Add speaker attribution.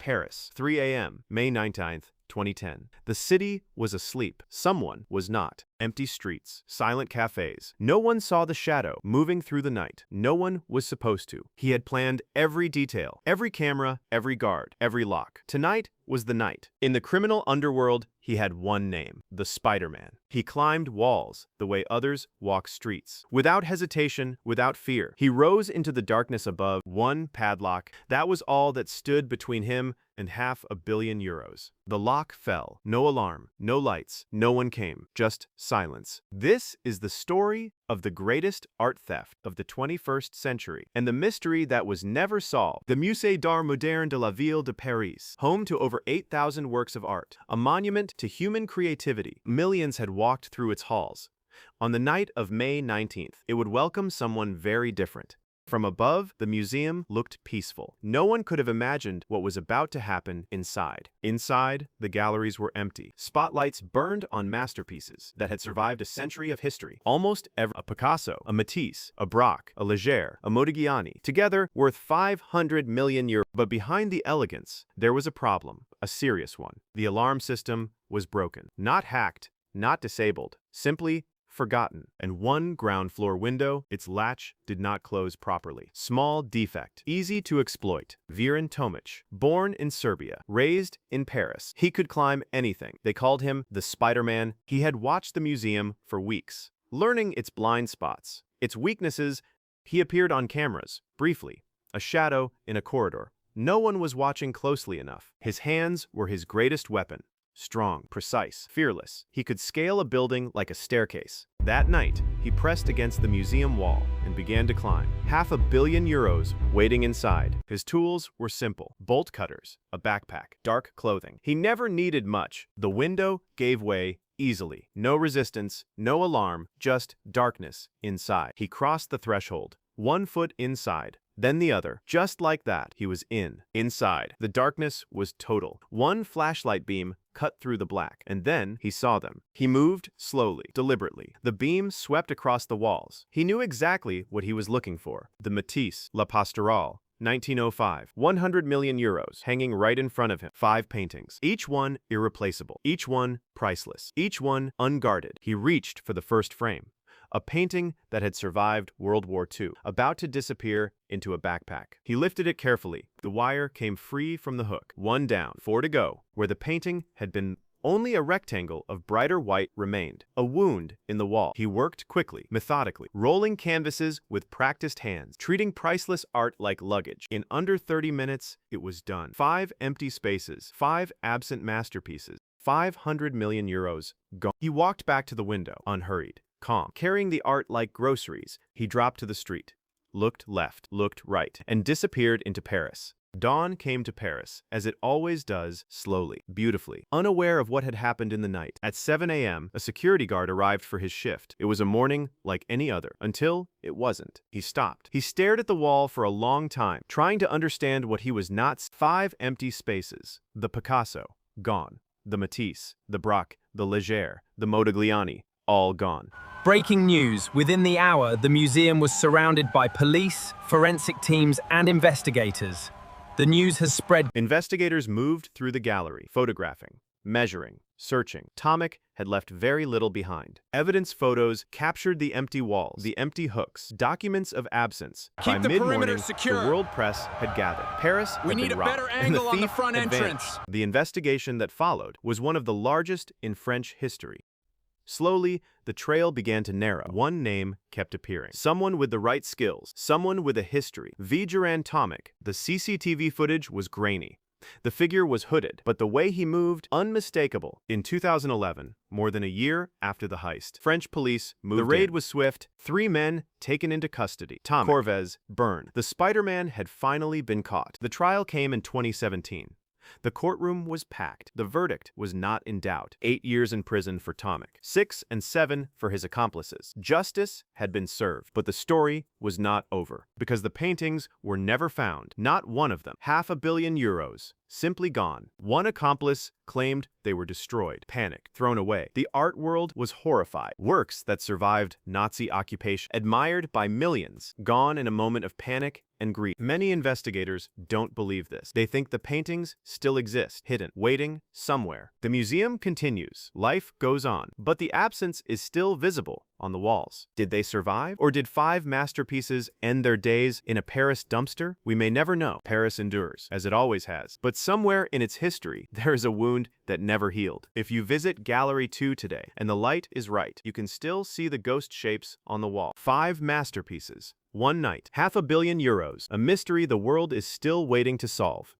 Speaker 1: Paris, 3 a.m., May 19th, 2010. The city was asleep. Someone was not. Empty streets, silent cafes. No one saw the shadow moving through the night. No one was supposed to. He had planned every detail, every camera, every guard, every lock. Tonight was the night. In the criminal underworld, he had one name: the Spider-Man. He climbed walls the way others walk streets. Without hesitation, without fear, he rose into the darkness above. One padlock, that was all that stood between him and €500 million. The lock fell. No alarm, no lights, no one came, just silence. This is the story of the greatest art theft of the 21st century, and the mystery that was never solved. The Musée d'Art Moderne de la Ville de Paris, home to over 8,000 works of art, a monument to human creativity. Millions had walked through its halls. On the night of May 19th, it would welcome someone very different. From above, the museum looked peaceful. No one could have imagined what was about to happen inside. Inside, the galleries were empty. Spotlights burned on masterpieces that had survived a century of history. Almost every a Picasso, a Matisse, a Braque, a Leger, a Modigliani, together worth €500 million. But behind the elegance, there was a problem, a serious one. The alarm system was broken. Not hacked, not disabled, simply forgotten. And one ground floor window, its latch did not close properly. Small defect, easy to exploit. Viran Tomic, born in Serbia, raised in Paris. He could climb anything. They called him the Spider-Man. He had watched the museum for weeks, learning its blind spots, its weaknesses. He appeared on cameras, briefly, a shadow in a corridor. No one was watching closely enough. His hands were his greatest weapon. Strong, precise, fearless. He could scale a building like a staircase. That night, he pressed against the museum wall and began to climb. €500 million waiting inside. His tools were simple: bolt cutters, a backpack, dark clothing. He never needed much. The window gave way easily. No resistance, no alarm, just darkness inside. He crossed the threshold, 1 foot inside, then the other. Just like that, he was inside. The darkness was total. One flashlight beam cut through the black, and then he saw them. He moved slowly, deliberately. The beam swept across the walls. He knew exactly what he was looking for. The Matisse, La Pastorale, 1905, €100 million, hanging right in front of him. 5 paintings, each one irreplaceable, each one priceless, each one unguarded. He reached for the first frame. A painting that had survived World War II, about to disappear into a backpack. He lifted it carefully. The wire came free from the hook. 1 down, 4 to go. Where the painting had been, only a rectangle of brighter white remained, a wound in the wall. He worked quickly, methodically, rolling canvases with practiced hands, treating priceless art like luggage. In under 30 minutes, it was done. 5 empty spaces, 5 absent masterpieces, €500 million gone. He walked back to the window, unhurried, calm. Carrying the art like groceries, he dropped to the street, looked left, looked right, and disappeared into Paris. Dawn came to Paris, as it always does, slowly, beautifully, unaware of what had happened in the night. At 7 a.m., a security guard arrived for his shift. It was a morning like any other, until it wasn't. He stopped. He stared at the wall for a long time, trying to understand what he was not. 5 empty spaces. The Picasso, gone. The Matisse, the Braque, the Leger, the Modigliani, all gone.
Speaker 2: Breaking news. Within the hour, the museum was surrounded by police, forensic teams, and investigators. The news has spread.
Speaker 1: Investigators moved through the gallery, photographing, measuring, searching. Tomic had left very little behind. Evidence photos captured the empty walls, the empty hooks, documents of absence.
Speaker 3: Keep the perimeter secure.
Speaker 1: The world press had gathered. Paris had been robbed.
Speaker 3: We need a better angle on the front entrance.
Speaker 1: The investigation that followed was one of the largest in French history. Slowly, the trail began to narrow. One name kept appearing. Someone with the right skills. Someone with a history. Viran Tomic. The CCTV footage was grainy. The figure was hooded, but the way he moved, unmistakable. In 2011, more than a year after the heist, French police moved in. The raid was swift. 3 men taken into custody. Tomic, Corvez, burned. The Spider-Man had finally been caught. The trial came in 2017. The courtroom was packed. The verdict was not in doubt. 8 years in prison for Tomic, 6 and 7 for his accomplices. Justice had been served, but the story was not over, because the paintings were never found. Not one of them. €500 million simply gone. One accomplice claimed they were destroyed, panic, thrown away. The art world was horrified. Works that survived Nazi occupation, admired by millions, gone in a moment of panic and grief. Many investigators don't believe this. They think the paintings still exist, hidden, waiting somewhere. The museum continues. Life goes on, but the absence is still visible on the walls. Did they survive? Or did 5 masterpieces end their days in a Paris dumpster? We may never know. Paris endures, as it always has. But somewhere in its history, there is a wound that never healed. If you visit Gallery 2 today, and the light is right, you can still see the ghost shapes on the wall. 5 masterpieces. One night, €500 million, a mystery the world is still waiting to solve.